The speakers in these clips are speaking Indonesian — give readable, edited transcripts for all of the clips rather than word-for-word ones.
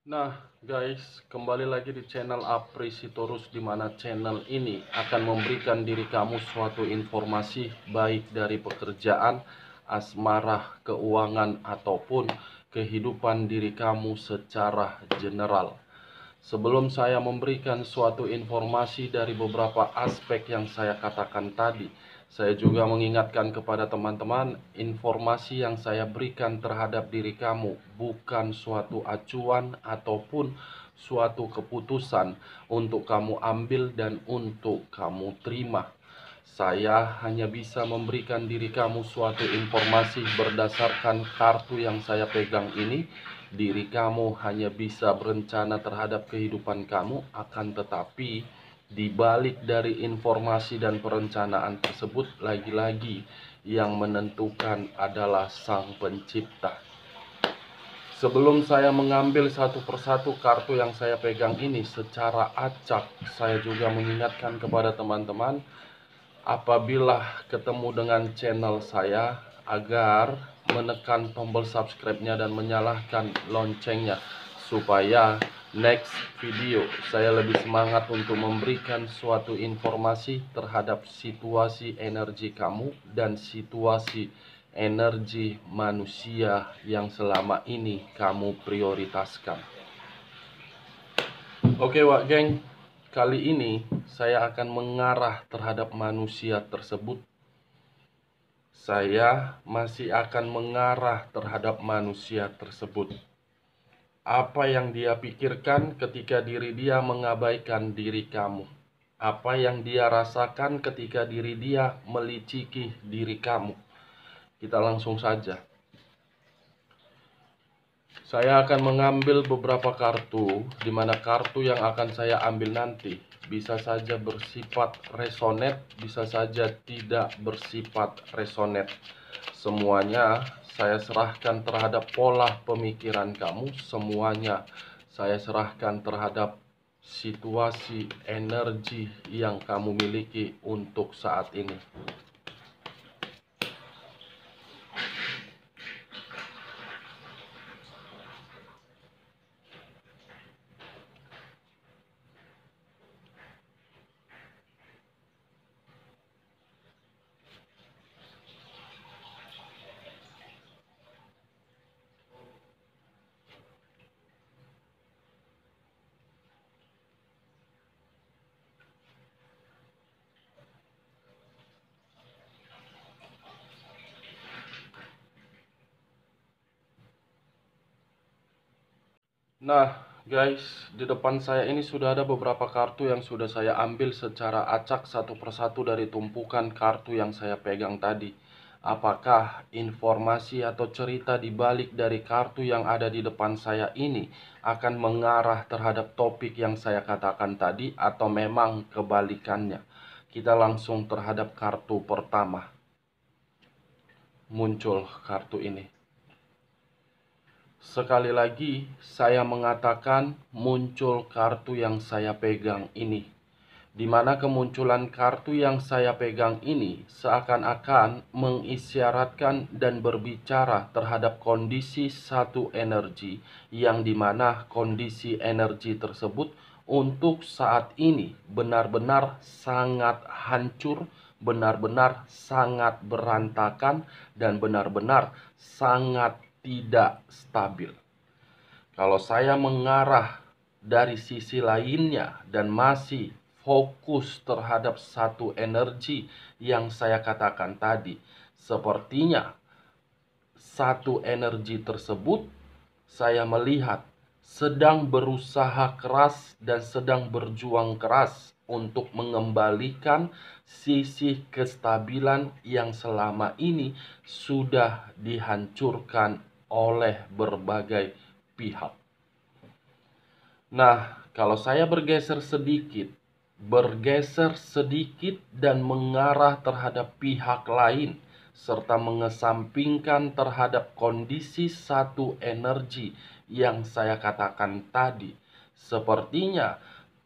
Nah guys, kembali lagi di channel Apri Sitorus, di mana channel ini akan memberikan diri kamu suatu informasi baik dari pekerjaan, asmara, keuangan, ataupun kehidupan diri kamu secara general. Sebelum saya memberikan suatu informasi dari beberapa aspek yang saya katakan tadi, saya juga mengingatkan kepada teman-teman, informasi yang saya berikan terhadap diri kamu bukan suatu acuan ataupun suatu keputusan untuk kamu ambil dan untuk kamu terima. Saya hanya bisa memberikan diri kamu suatu informasi berdasarkan kartu yang saya pegang ini. Diri kamu hanya bisa berencana terhadap kehidupan kamu, akan tetapi di balik dari informasi dan perencanaan tersebut, lagi-lagi yang menentukan adalah Sang Pencipta. Sebelum saya mengambil satu persatu kartu yang saya pegang ini secara acak, saya juga mengingatkan kepada teman-teman, apabila ketemu dengan channel saya, agar menekan tombol subscribe-nya dan menyalakan loncengnya, supaya next video saya lebih semangat untuk memberikan suatu informasi terhadap situasi energi kamu dan situasi energi manusia yang selama ini kamu prioritaskan. Oke Wak Geng, kali ini saya akan mengarah terhadap manusia tersebut. Saya masih akan mengarah terhadap manusia tersebut. Apa yang dia pikirkan ketika diri dia mengabaikan diri kamu? Apa yang dia rasakan ketika diri dia meliciki diri kamu? Kita langsung saja. Saya akan mengambil beberapa kartu, di mana kartu yang akan saya ambil nanti bisa saja bersifat resonate, bisa saja tidak bersifat resonate. Semuanya saya serahkan terhadap pola pemikiran kamu, semuanya saya serahkan terhadap situasi energi yang kamu miliki untuk saat ini. Nah guys, di depan saya ini sudah ada beberapa kartu yang sudah saya ambil secara acak satu persatu dari tumpukan kartu yang saya pegang tadi. Apakah informasi atau cerita di balik dari kartu yang ada di depan saya ini akan mengarah terhadap topik yang saya katakan tadi, atau memang kebalikannya? Kita langsung terhadap kartu pertama. Muncul kartu ini. Sekali lagi saya mengatakan muncul kartu yang saya pegang ini, di mana kemunculan kartu yang saya pegang ini seakan-akan mengisyaratkan dan berbicara terhadap kondisi satu energi, yang dimana kondisi energi tersebut untuk saat ini benar-benar sangat hancur, benar-benar sangat berantakan, dan benar-benar sangat tidak stabil. Kalau saya mengarah dari sisi lainnya dan masih fokus terhadap satu energi yang saya katakan tadi, sepertinya satu energi tersebut saya melihat sedang berusaha keras dan sedang berjuang keras untuk mengembalikan sisi kestabilan yang selama ini sudah dihancurkan oleh berbagai pihak. Nah, kalau saya bergeser sedikit dan mengarah terhadap pihak lain, serta mengesampingkan terhadap kondisi satu energi yang saya katakan tadi, sepertinya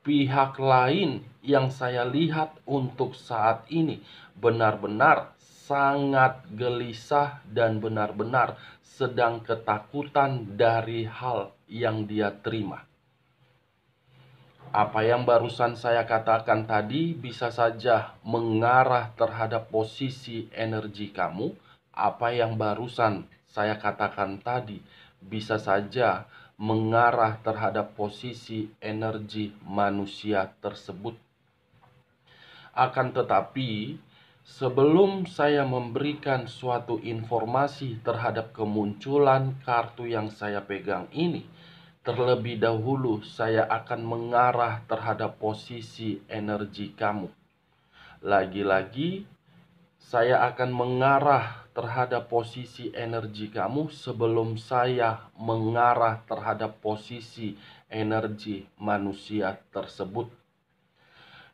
pihak lain yang saya lihat untuk saat ini benar-benar sangat gelisah dan benar-benar sedang ketakutan dari hal yang dia terima. Apa yang barusan saya katakan tadi bisa saja mengarah terhadap posisi energi kamu. Apa yang barusan saya katakan tadi bisa saja mengarah terhadap posisi energi manusia tersebut. Akan tetapi, sebelum saya memberikan suatu informasi terhadap kemunculan kartu yang saya pegang ini, terlebih dahulu saya akan mengarah terhadap posisi energi kamu. Lagi-lagi, saya akan mengarah terhadap posisi energi kamu sebelum saya mengarah terhadap posisi energi manusia tersebut.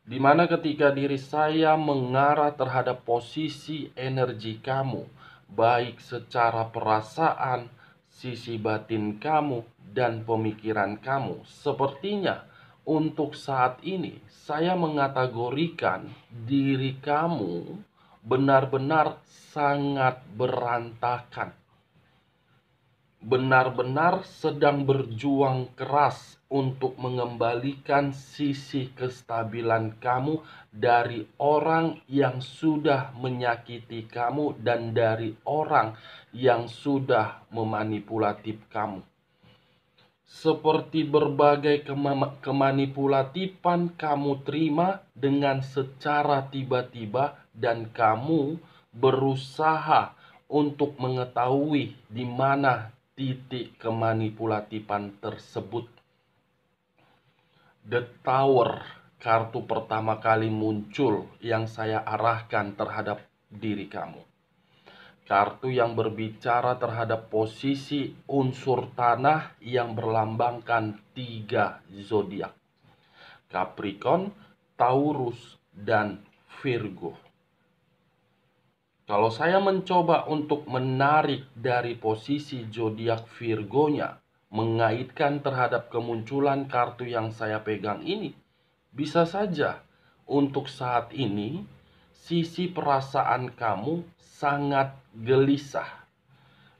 Di mana ketika diri saya mengarah terhadap posisi energi kamu, baik secara perasaan, sisi batin kamu, dan pemikiran kamu, sepertinya untuk saat ini saya mengategorikan diri kamu benar-benar sangat berantakan. Benar-benar sedang berjuang keras untuk mengembalikan sisi kestabilan kamu dari orang yang sudah menyakiti kamu dan dari orang yang sudah memanipulatif kamu. Seperti berbagai kemanipulatifan kamu terima dengan secara tiba-tiba dan kamu berusaha untuk mengetahui di mana titik kemanipulatifan tersebut. The Tower, kartu pertama kali muncul yang saya arahkan terhadap diri kamu. Kartu yang berbicara terhadap posisi unsur tanah yang berlambangkan 3 zodiak: Capricorn, Taurus, dan Virgo. Kalau saya mencoba untuk menarik dari posisi zodiak Virgonya, mengaitkan terhadap kemunculan kartu yang saya pegang ini, bisa saja untuk saat ini sisi perasaan kamu sangat gelisah.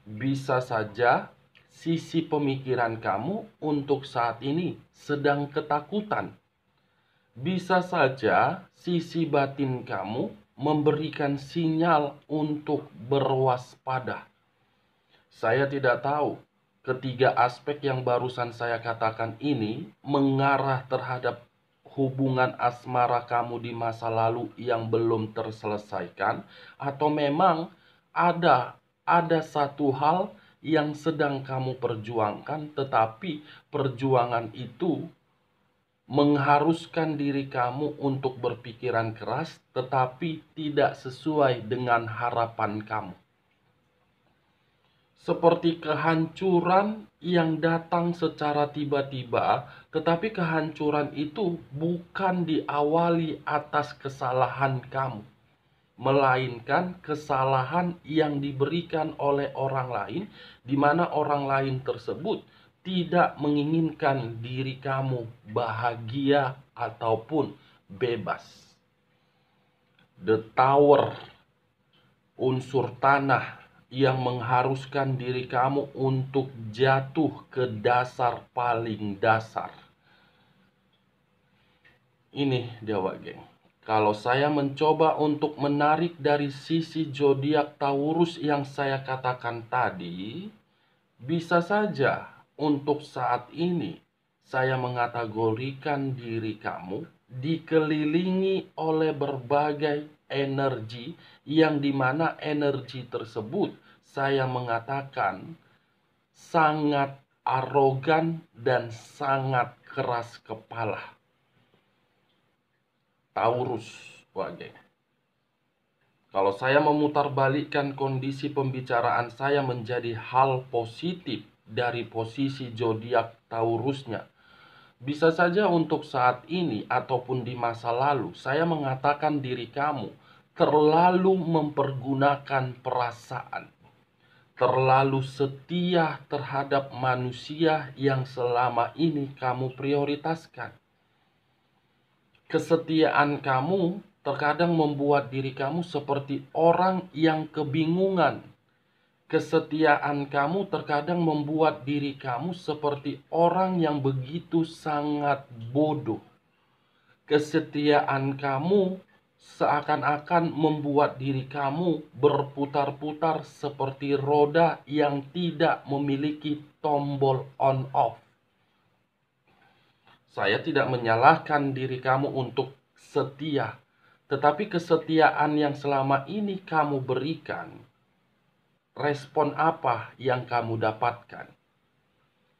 Bisa saja sisi pemikiran kamu untuk saat ini sedang ketakutan. Bisa saja sisi batin kamu memberikan sinyal untuk berwaspada. Saya tidak tahu ketiga aspek yang barusan saya katakan ini mengarah terhadap hubungan asmara kamu di masa lalu yang belum terselesaikan, atau memang ada satu hal yang sedang kamu perjuangkan, tetapi perjuangan itu mengharuskan diri kamu untuk berpikiran keras, tetapi tidak sesuai dengan harapan kamu. Seperti kehancuran yang datang secara tiba-tiba, tetapi kehancuran itu bukan diawali atas kesalahan kamu, melainkan kesalahan yang diberikan oleh orang lain, di mana orang lain tersebut tidak menginginkan diri kamu bahagia ataupun bebas. The Tower, unsur tanah yang mengharuskan diri kamu untuk jatuh ke dasar paling dasar. Ini Dewa Geng. Kalau saya mencoba untuk menarik dari sisi zodiak Taurus yang saya katakan tadi, bisa saja untuk saat ini saya mengategorikan diri kamu dikelilingi oleh berbagai energi, yang dimana energi tersebut saya mengatakan sangat arogan dan sangat keras kepala. Taurus, Wage. Kalau saya memutarbalikkan kondisi pembicaraan saya menjadi hal positif dari posisi zodiak Taurusnya, bisa saja untuk saat ini ataupun di masa lalu saya mengatakan diri kamu terlalu mempergunakan perasaan, terlalu setia terhadap manusia yang selama ini kamu prioritaskan. Kesetiaan kamu terkadang membuat diri kamu seperti orang yang kebingungan Kesetiaan kamu terkadang membuat diri kamu seperti orang yang begitu sangat bodoh. Kesetiaan kamu seakan-akan membuat diri kamu berputar-putar seperti roda yang tidak memiliki tombol on off. Saya tidak menyalahkan diri kamu untuk setia, tetapi kesetiaan yang selama ini kamu berikan, respon apa yang kamu dapatkan?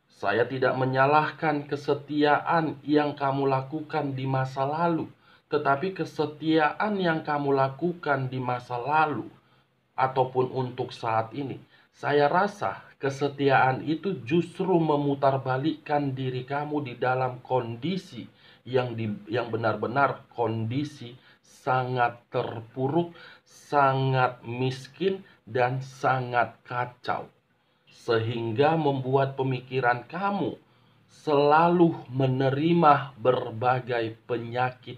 Saya tidak menyalahkan kesetiaan yang kamu lakukan di masa lalu, tetapi kesetiaan yang kamu lakukan di masa lalu ataupun untuk saat ini, saya rasa kesetiaan itu justru memutarbalikkan diri kamu di dalam kondisi yang benar-benar kondisi sangat terpuruk, sangat miskin, dan sangat kacau. Sehingga membuat pemikiran kamu selalu menerima berbagai penyakit.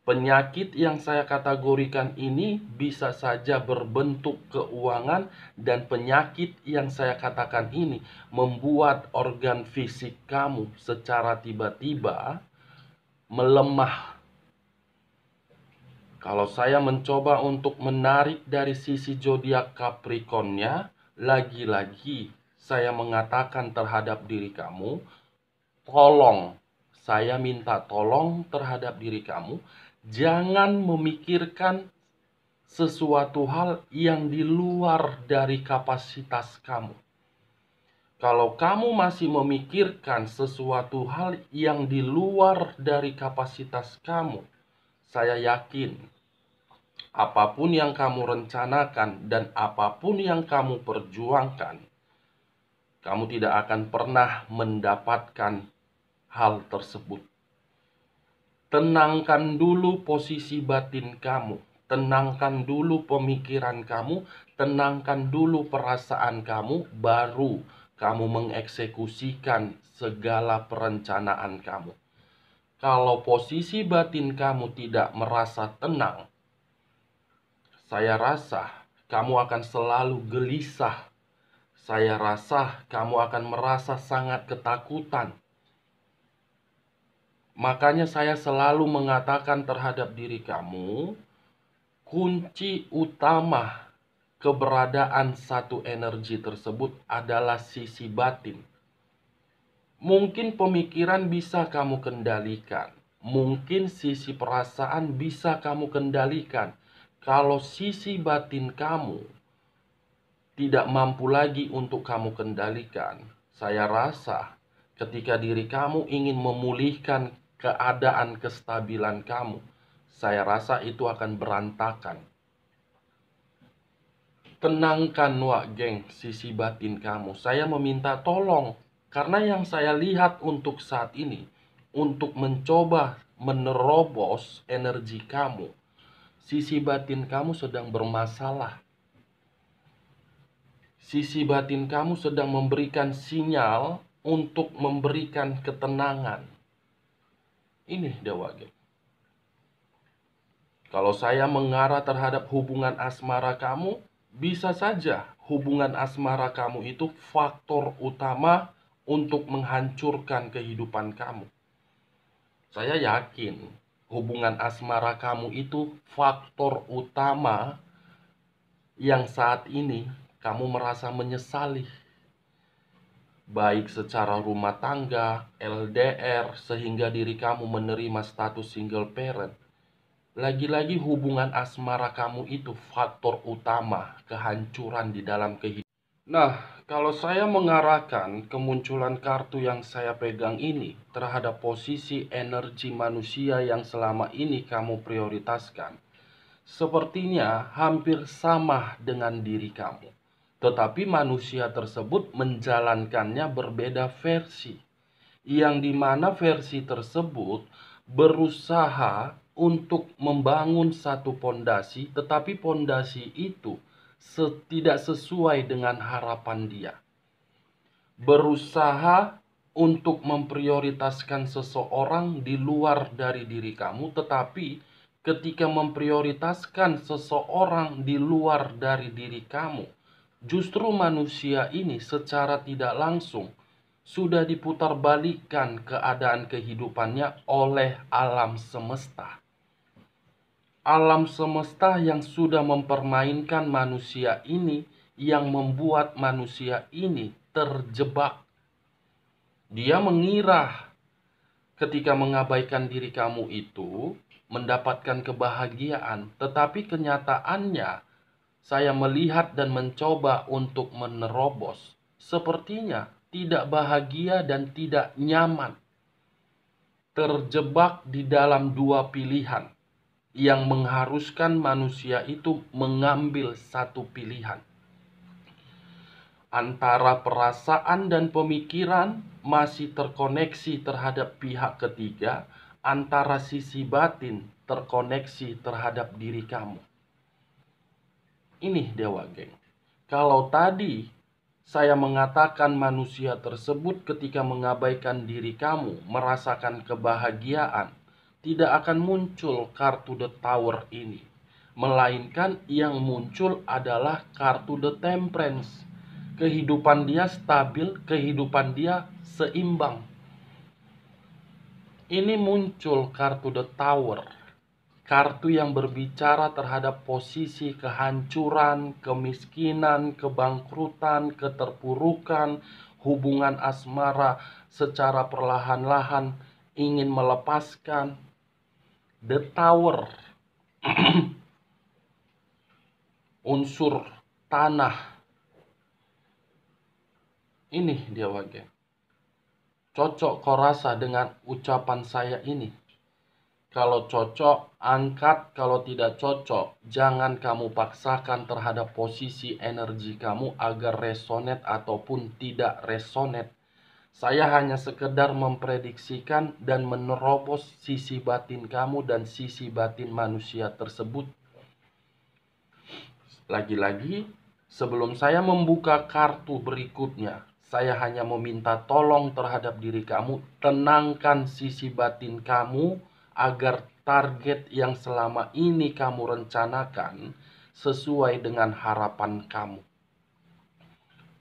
Penyakit yang saya kategorikan ini bisa saja berbentuk keuangan, dan penyakit yang saya katakan ini membuat organ fisik kamu secara tiba-tiba melemah. Kalau saya mencoba untuk menarik dari sisi zodiak Capricorn-nya, lagi-lagi saya mengatakan terhadap diri kamu, tolong, saya minta tolong terhadap diri kamu, jangan memikirkan sesuatu hal yang di luar dari kapasitas kamu. Kalau kamu masih memikirkan sesuatu hal yang di luar dari kapasitas kamu, saya yakin apapun yang kamu rencanakan dan apapun yang kamu perjuangkan, kamu tidak akan pernah mendapatkan hal tersebut. Tenangkan dulu posisi batin kamu, tenangkan dulu pemikiran kamu, tenangkan dulu perasaan kamu, baru kamu mengeksekusikan segala perencanaan kamu. Kalau posisi batin kamu tidak merasa tenang, saya rasa kamu akan selalu gelisah. Saya rasa kamu akan merasa sangat ketakutan. Makanya saya selalu mengatakan terhadap diri kamu, kunci utama keberadaan satu energi tersebut adalah sisi batin. Mungkin pemikiran bisa kamu kendalikan, mungkin sisi perasaan bisa kamu kendalikan. Kalau sisi batin kamu tidak mampu lagi untuk kamu kendalikan, saya rasa ketika diri kamu ingin memulihkan keadaan kestabilan kamu, saya rasa itu akan berantakan. Tenangkan wak geng sisi batin kamu. Saya meminta tolong, karena yang saya lihat untuk saat ini, untuk mencoba menerobos energi kamu, sisi batin kamu sedang bermasalah. Sisi batin kamu sedang memberikan sinyal untuk memberikan ketenangan. Ini Dewa Geng. Kalau saya mengarah terhadap hubungan asmara kamu, bisa saja hubungan asmara kamu itu faktor utama untuk menghancurkan kehidupan kamu. Saya yakin hubungan asmara kamu itu faktor utama yang saat ini kamu merasa menyesali. Baik secara rumah tangga, LDR, sehingga diri kamu menerima status single parent. Lagi-lagi hubungan asmara kamu itu faktor utama kehancuran di dalam kehidupan. Nah, kalau saya mengarahkan kemunculan kartu yang saya pegang ini terhadap posisi energi manusia yang selama ini kamu prioritaskan, sepertinya hampir sama dengan diri kamu. Tetapi manusia tersebut menjalankannya berbeda versi, yang dimana versi tersebut berusaha untuk membangun satu pondasi, tetapi pondasi itu tidak sesuai dengan harapan dia. Berusaha untuk memprioritaskan seseorang di luar dari diri kamu, tetapi ketika memprioritaskan seseorang di luar dari diri kamu, justru manusia ini secara tidak langsung sudah diputarbalikkan keadaan kehidupannya oleh alam semesta. Alam semesta yang sudah mempermainkan manusia ini, yang membuat manusia ini terjebak. Dia mengira ketika mengabaikan diri kamu itu mendapatkan kebahagiaan, tetapi kenyataannya saya melihat dan mencoba untuk menerobos. Sepertinya tidak bahagia dan tidak nyaman. Terjebak di dalam dua pilihan yang mengharuskan manusia itu mengambil satu pilihan. Antara perasaan dan pemikiran masih terkoneksi terhadap pihak ketiga, antara sisi batin terkoneksi terhadap diri kamu. Ini Dewa Geng. Kalau tadi saya mengatakan manusia tersebut ketika mengabaikan diri kamu merasakan kebahagiaan, tidak akan muncul kartu The Tower ini. Melainkan yang muncul adalah kartu The Temperance. Kehidupan dia stabil, kehidupan dia seimbang. Ini muncul kartu The Tower. Kartu yang berbicara terhadap posisi kehancuran, kemiskinan, kebangkrutan, keterpurukan, hubungan asmara secara perlahan-lahan ingin melepaskan. The Tower, unsur tanah. Ini dia Wage. Cocok kau rasa dengan ucapan saya ini? Kalau cocok, angkat. Kalau tidak cocok, jangan kamu paksakan terhadap posisi energi kamu agar resonate ataupun tidak resonate. Saya hanya sekedar memprediksikan dan menerobos sisi batin kamu dan sisi batin manusia tersebut. Lagi-lagi, sebelum saya membuka kartu berikutnya, saya hanya meminta tolong terhadap diri kamu, tenangkan sisi batin kamu agar target yang selama ini kamu rencanakan sesuai dengan harapan kamu.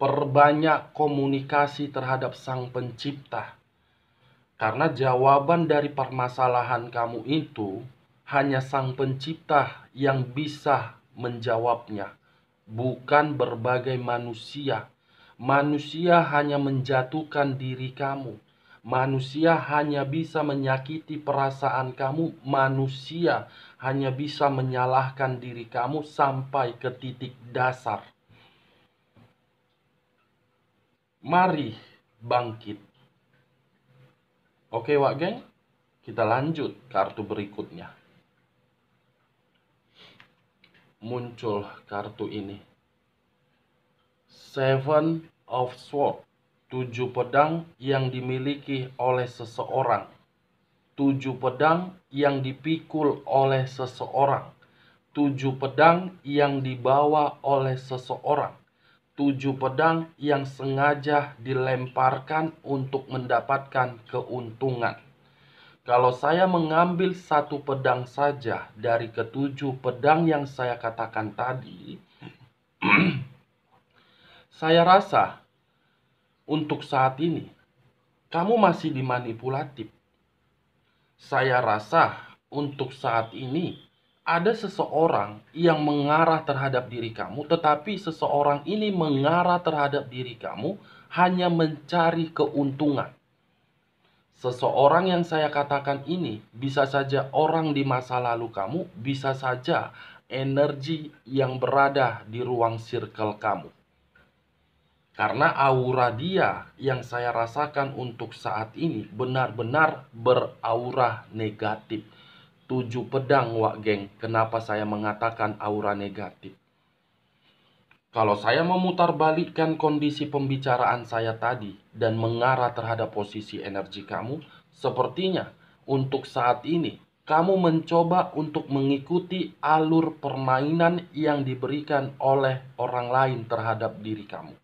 Perbanyak komunikasi terhadap Sang Pencipta. Karena jawaban dari permasalahan kamu itu hanya Sang Pencipta yang bisa menjawabnya, bukan berbagai manusia. Manusia hanya menjatuhkan diri kamu. Manusia hanya bisa menyakiti perasaan kamu. Manusia hanya bisa menyalahkan diri kamu sampai ke titik dasar. Mari bangkit. Oke Wak Geng, kita lanjut kartu berikutnya. Muncul kartu ini. Seven of Swords. 7 pedang yang dimiliki oleh seseorang. 7 pedang yang dipikul oleh seseorang. 7 pedang yang dibawa oleh seseorang. 7 pedang yang sengaja dilemparkan untuk mendapatkan keuntungan. Kalau saya mengambil satu pedang saja dari ke-7 pedang yang saya katakan tadi, saya rasa untuk saat ini kamu masih dimanipulatif. Saya rasa untuk saat ini ada seseorang yang mengarah terhadap diri kamu, tetapi seseorang ini mengarah terhadap diri kamu hanya mencari keuntungan. Seseorang yang saya katakan ini bisa saja orang di masa lalu kamu, bisa saja energi yang berada di ruang circle kamu. Karena aura dia yang saya rasakan untuk saat ini benar-benar beraura negatif. 7 pedang Wak Geng. Kenapa saya mengatakan aura negatif? Kalau saya memutarbalikkan kondisi pembicaraan saya tadi dan mengarah terhadap posisi energi kamu, sepertinya untuk saat ini kamu mencoba untuk mengikuti alur permainan yang diberikan oleh orang lain terhadap diri kamu.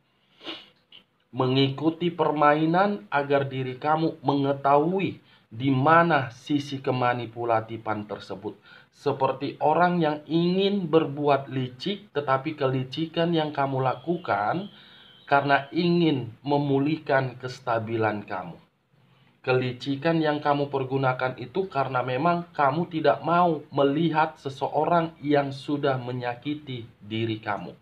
Mengikuti permainan agar diri kamu mengetahui di mana sisi kemanipulatifan tersebut. seperti orang yang ingin berbuat licik, tetapi kelicikan yang kamu lakukan karena ingin memulihkan kestabilan kamu. Kelicikan yang kamu pergunakan itu karena memang kamu tidak mau melihat seseorang yang sudah menyakiti diri kamu.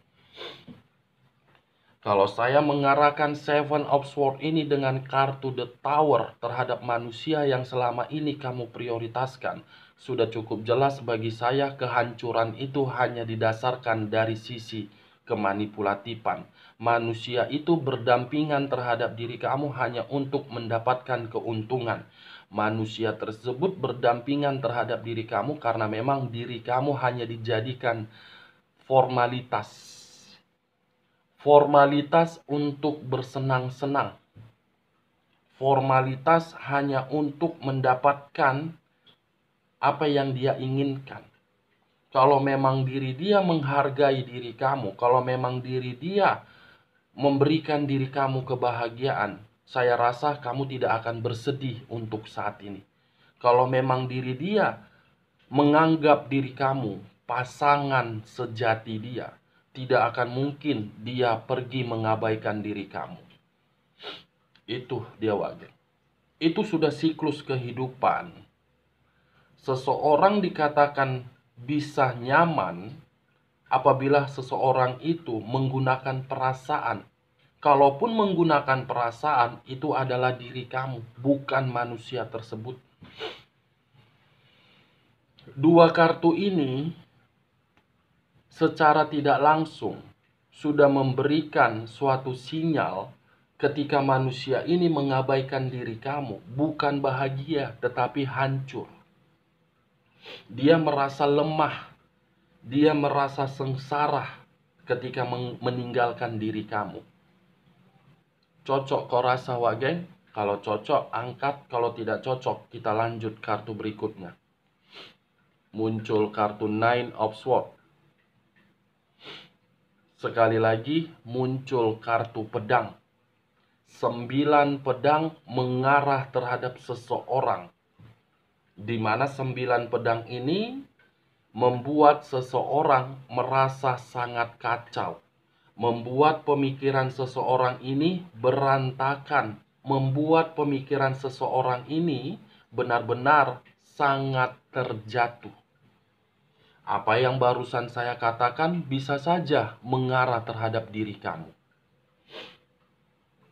Kalau saya mengarahkan Seven of Swords ini dengan kartu The Tower terhadap manusia yang selama ini kamu prioritaskan, sudah cukup jelas bagi saya kehancuran itu hanya didasarkan dari sisi kemanipulatifan. Manusia itu berdampingan terhadap diri kamu hanya untuk mendapatkan keuntungan. Manusia tersebut berdampingan terhadap diri kamu karena memang diri kamu hanya dijadikan formalitas. Formalitas untuk bersenang-senang. Formalitas hanya untuk mendapatkan apa yang dia inginkan. Kalau memang diri dia menghargai diri kamu, kalau memang diri dia memberikan diri kamu kebahagiaan, saya rasa kamu tidak akan bersedih untuk saat ini. Kalau memang diri dia menganggap diri kamu pasangan sejati dia, tidak akan mungkin dia pergi mengabaikan diri kamu. Itu dia Wage. Itu sudah siklus kehidupan. Seseorang dikatakan bisa nyaman apabila seseorang itu menggunakan perasaan. Kalaupun menggunakan perasaan, itu adalah diri kamu, bukan manusia tersebut. Dua kartu ini secara tidak langsung sudah memberikan suatu sinyal ketika manusia ini mengabaikan diri kamu, bukan bahagia tetapi hancur. Dia merasa lemah, dia merasa sengsara ketika meninggalkan diri kamu. Cocok kau rasa Wage? Kalau cocok angkat, kalau tidak cocok kita lanjut kartu berikutnya. Muncul kartu Nine of Swords. Sekali lagi muncul kartu pedang. 9 pedang mengarah terhadap seseorang, di mana 9 pedang ini membuat seseorang merasa sangat kacau, membuat pemikiran seseorang ini berantakan, membuat pemikiran seseorang ini benar-benar sangat terjatuh. Apa yang barusan saya katakan bisa saja mengarah terhadap diri kamu.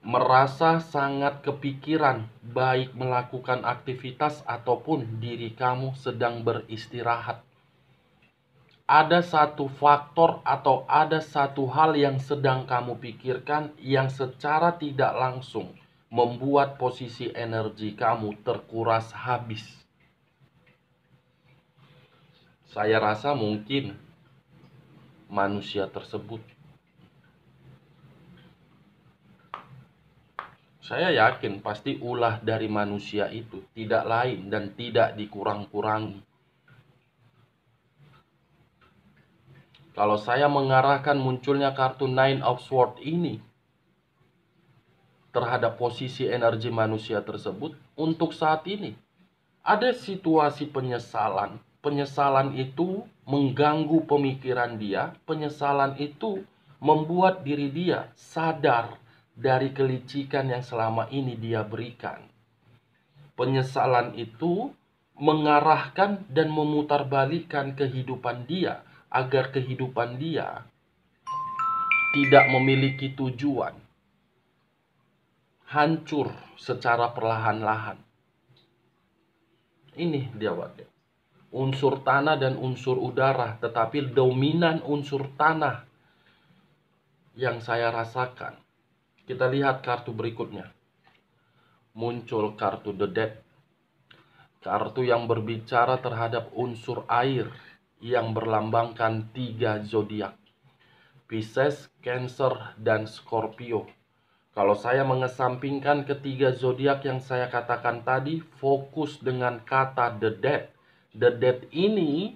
Merasa sangat kepikiran baik melakukan aktivitas ataupun diri kamu sedang beristirahat. Ada satu faktor atau ada satu hal yang sedang kamu pikirkan yang secara tidak langsung membuat posisi energi kamu terkuras habis. Saya rasa mungkin manusia tersebut, saya yakin pasti ulah dari manusia itu, tidak lain dan tidak dikurang-kurangi. Kalau saya mengarahkan munculnya kartu Nine of Swords ini terhadap posisi energi manusia tersebut, untuk saat ini ada situasi penyesalan. Penyesalan itu mengganggu pemikiran dia. Penyesalan itu membuat diri dia sadar dari kelicikan yang selama ini dia berikan. Penyesalan itu mengarahkan dan memutarbalikkan kehidupan dia agar kehidupan dia tidak memiliki tujuan. Hancur secara perlahan-lahan. Ini dia Wage. Unsur tanah dan unsur udara, tetapi dominan unsur tanah yang saya rasakan. Kita lihat kartu berikutnya. Muncul kartu The Death. Kartu yang berbicara terhadap unsur air yang berlambangkan 3 zodiak. Pisces, Cancer, dan Scorpio. Kalau saya mengesampingkan ketiga zodiak yang saya katakan tadi, fokus dengan kata The Death. The Death ini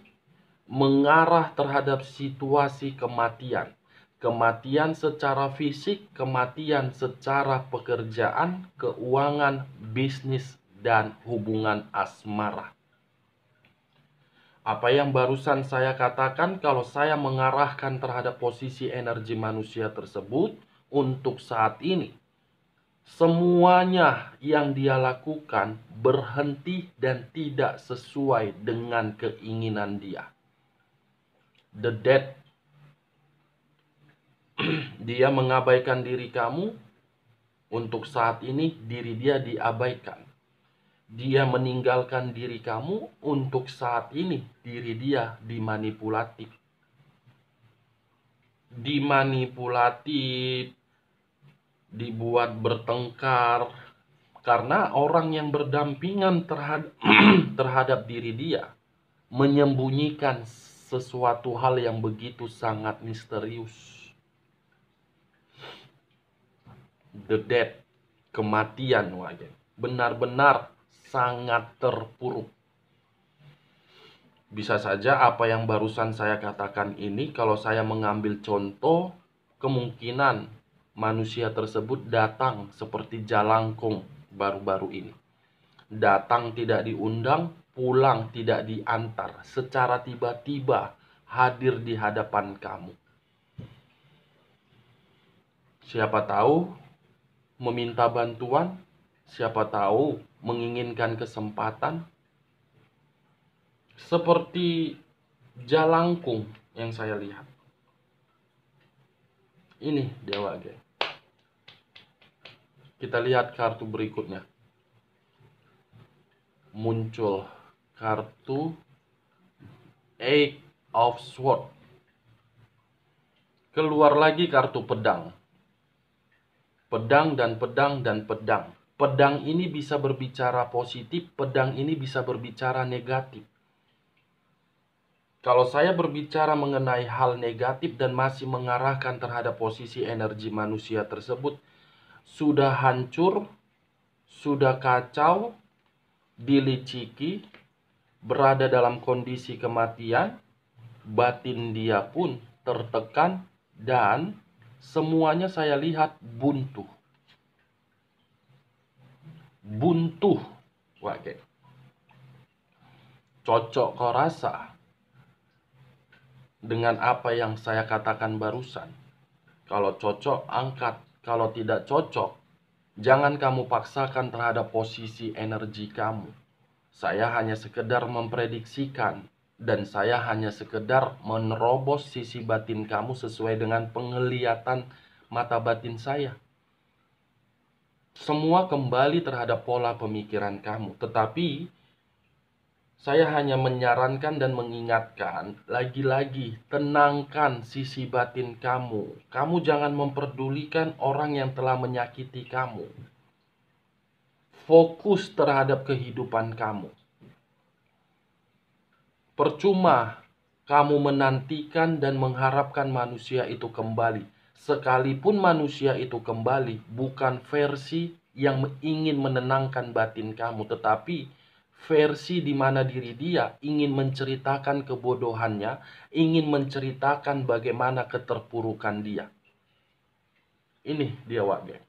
mengarah terhadap situasi kematian. Kematian secara fisik, kematian secara pekerjaan, keuangan, bisnis, dan hubungan asmara. Apa yang barusan saya katakan, kalau saya mengarahkan terhadap posisi energi manusia tersebut untuk saat ini, semuanya yang dia lakukan berhenti dan tidak sesuai dengan keinginan dia. The dead. Dia mengabaikan diri kamu. Untuk saat ini diri dia diabaikan. Dia meninggalkan diri kamu. Untuk saat ini diri dia dimanipulatif. Dibuat bertengkar. Karena orang yang berdampingan terhadap diri dia menyembunyikan sesuatu hal yang begitu sangat misterius. The dead, kematian, benar-benar sangat terpuruk. Bisa saja apa yang barusan saya katakan ini, kalau saya mengambil contoh, kemungkinan manusia tersebut datang seperti Jalangkung baru-baru ini. Datang tidak diundang, pulang tidak diantar, secara tiba-tiba hadir di hadapan kamu. Siapa tahu meminta bantuan, siapa tahu menginginkan kesempatan. Seperti Jalangkung yang saya lihat. Ini Dewa, geng. Kita lihat kartu berikutnya. Muncul kartu Eight of Swords. Keluar lagi kartu pedang. Pedang dan pedang dan pedang. Pedang ini bisa berbicara positif, pedang ini bisa berbicara negatif. Kalau saya berbicara mengenai hal negatif dan masih mengarahkan terhadap posisi energi manusia tersebut, sudah hancur, sudah kacau, diliciki, berada dalam kondisi kematian, batin dia pun tertekan, dan semuanya saya lihat buntu. Buntu. Cocok kau rasa dengan apa yang saya katakan barusan? Kalau cocok, angkat. Kalau tidak cocok, jangan kamu paksakan terhadap posisi energi kamu. Saya hanya sekedar memprediksikan, dan saya hanya sekedar menerobos sisi batin kamu sesuai dengan penglihatan mata batin saya. Semua kembali terhadap pola pemikiran kamu. Tetapi saya hanya menyarankan dan mengingatkan, lagi-lagi tenangkan sisi batin kamu. Kamu jangan memperdulikan orang yang telah menyakiti kamu. Fokus terhadap kehidupan kamu. Percuma kamu menantikan dan mengharapkan manusia itu kembali. Sekalipun manusia itu kembali, bukan versi yang ingin menenangkan batin kamu, tetapi versi di mana diri dia ingin menceritakan kebodohannya, ingin menceritakan bagaimana keterpurukan dia. Ini dia, geng.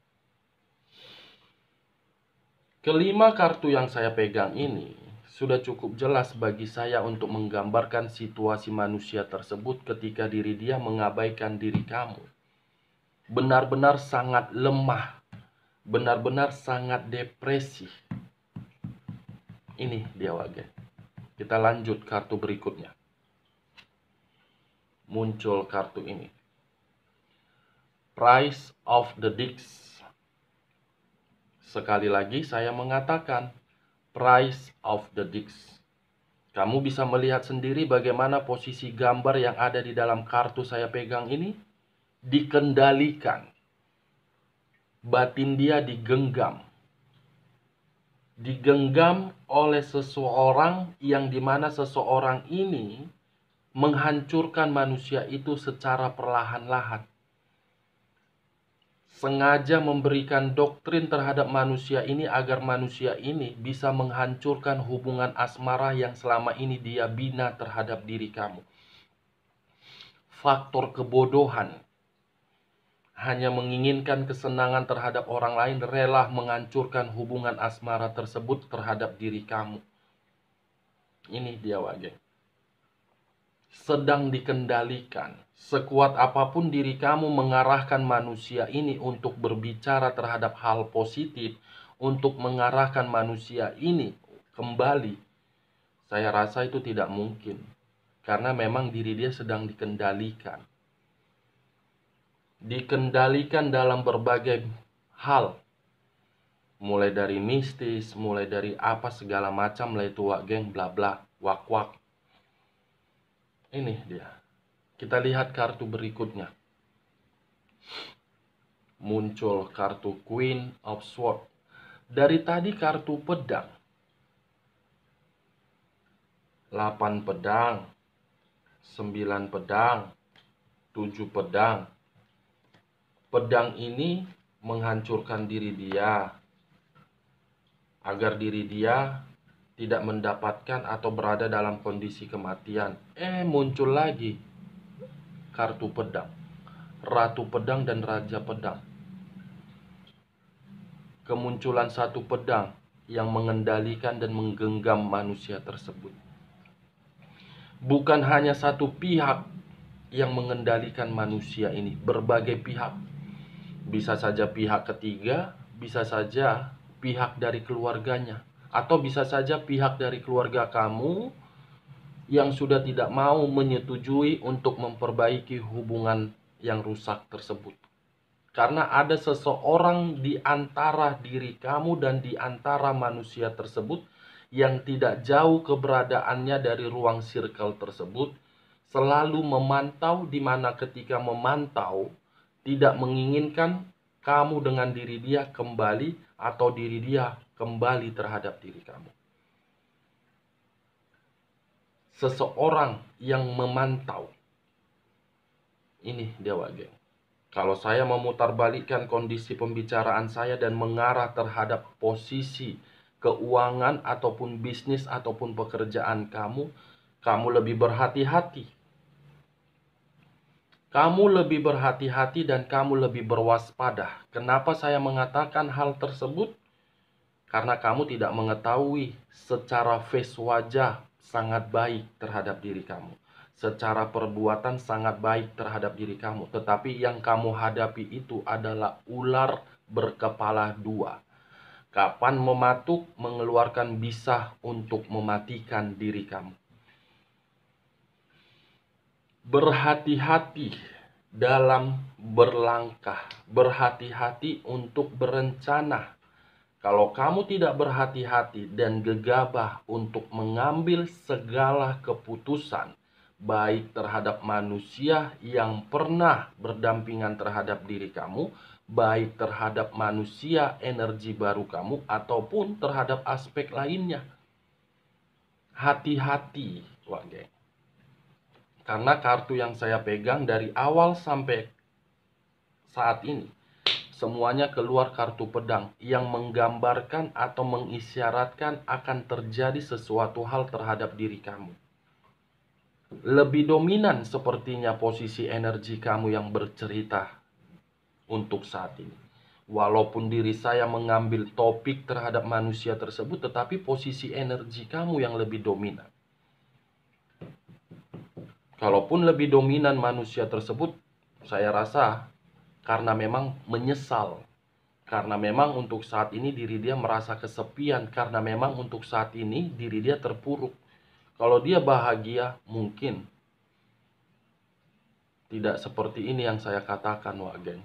Kelima kartu yang saya pegang ini sudah cukup jelas bagi saya untuk menggambarkan situasi manusia tersebut ketika diri dia mengabaikan diri kamu. Benar-benar sangat lemah, benar-benar sangat depresi. Ini dia, geng. Kita lanjut kartu berikutnya. Muncul kartu ini. Price of the Dicks. Sekali lagi saya mengatakan, Price of the Dicks. Kamu bisa melihat sendiri bagaimana posisi gambar yang ada di dalam kartu saya pegang ini dikendalikan. Batin dia digenggam. Digenggam oleh seseorang yang dimana seseorang ini menghancurkan manusia itu secara perlahan-lahan. Sengaja memberikan doktrin terhadap manusia ini agar manusia ini bisa menghancurkan hubungan asmara yang selama ini dia bina terhadap diri kamu. Faktor kebodohan, hanya menginginkan kesenangan terhadap orang lain, rela menghancurkan hubungan asmara tersebut terhadap diri kamu. Ini dia, geng. sedang dikendalikan. Sekuat apapun diri kamu mengarahkan manusia ini untuk berbicara terhadap hal positif, untuk mengarahkan manusia ini kembali, saya rasa itu tidak mungkin. Karena memang diri dia sedang dikendalikan. Dikendalikan dalam berbagai hal. Mulai dari mistis, mulai dari apa segala macam, mulai tua geng, bla bla, wak wak. Ini dia. Kita lihat kartu berikutnya. Muncul kartu Queen of Swords. Dari tadi kartu pedang. 8 pedang, 9 pedang, 7 pedang. Pedang ini menghancurkan diri dia, agar diri dia tidak mendapatkan atau berada dalam kondisi kematian. Muncul lagi kartu pedang. Ratu pedang dan raja pedang. Kemunculan satu pedang yang mengendalikan dan menggenggam manusia tersebut. Bukan hanya satu pihak yang mengendalikan manusia ini, berbagai pihak. Bisa saja pihak ketiga, bisa saja pihak dari keluarganya, atau bisa saja pihak dari keluarga kamu yang sudah tidak mau menyetujui untuk memperbaiki hubungan yang rusak tersebut. Karena ada seseorang di antara diri kamu dan di antara manusia tersebut yang tidak jauh keberadaannya dari ruang circle tersebut, selalu memantau, di mana ketika memantau tidak menginginkan kamu dengan diri dia kembali atau diri dia kembali terhadap diri kamu. Seseorang yang memantau. Ini dia Wage. Kalau saya memutarbalikkan kondisi pembicaraan saya dan mengarah terhadap posisi keuangan ataupun bisnis ataupun pekerjaan kamu, kamu lebih berhati-hati. Kamu lebih berhati-hati dan kamu lebih berwaspada. Kenapa saya mengatakan hal tersebut? Karena kamu tidak mengetahui secara face wajah sangat baik terhadap diri kamu. Secara perbuatan sangat baik terhadap diri kamu. Tetapi yang kamu hadapi itu adalah ular berkepala dua. Kapan mematuk, mengeluarkan bisa untuk mematikan diri kamu. Berhati-hati dalam berlangkah. Berhati-hati untuk berencana. Kalau kamu tidak berhati-hati dan gegabah untuk mengambil segala keputusan, baik terhadap manusia yang pernah berdampingan terhadap diri kamu, baik terhadap manusia energi baru kamu, ataupun terhadap aspek lainnya. Hati-hati, Wage. Karena kartu yang saya pegang dari awal sampai saat ini, semuanya keluar kartu pedang yang menggambarkan atau mengisyaratkan akan terjadi sesuatu hal terhadap diri kamu. Lebih dominan sepertinya posisi energi kamu yang bercerita untuk saat ini. Walaupun diri saya mengambil topik terhadap manusia tersebut, tetapi posisi energi kamu yang lebih dominan. Kalaupun lebih dominan manusia tersebut, saya rasa karena memang menyesal. Karena memang untuk saat ini diri dia merasa kesepian. Karena memang untuk saat ini diri dia terpuruk. Kalau dia bahagia, mungkin tidak seperti ini yang saya katakan, Wak Geng.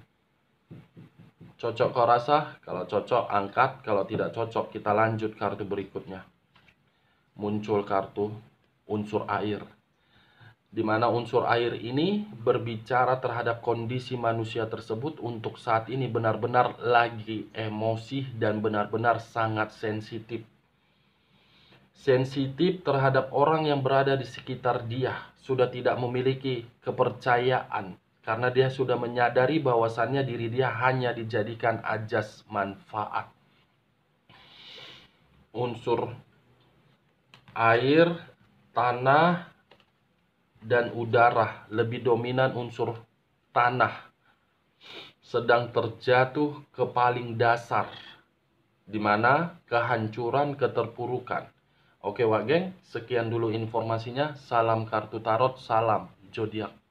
Cocok kau rasa? Kalau cocok, angkat. Kalau tidak cocok, kita lanjut kartu berikutnya. Muncul kartu unsur air. Di mana unsur air ini berbicara terhadap kondisi manusia tersebut untuk saat ini benar-benar lagi emosi dan benar-benar sangat sensitif. Sensitif terhadap orang yang berada di sekitar dia, sudah tidak memiliki kepercayaan karena dia sudah menyadari bahwasannya diri dia hanya dijadikan ajas manfaat. Unsur air, tanah, dan udara, lebih dominan unsur tanah, sedang terjatuh ke paling dasar, di mana kehancuran, keterpurukan. Oke Wak Geng, sekian dulu informasinya. Salam kartu tarot, salam zodiak.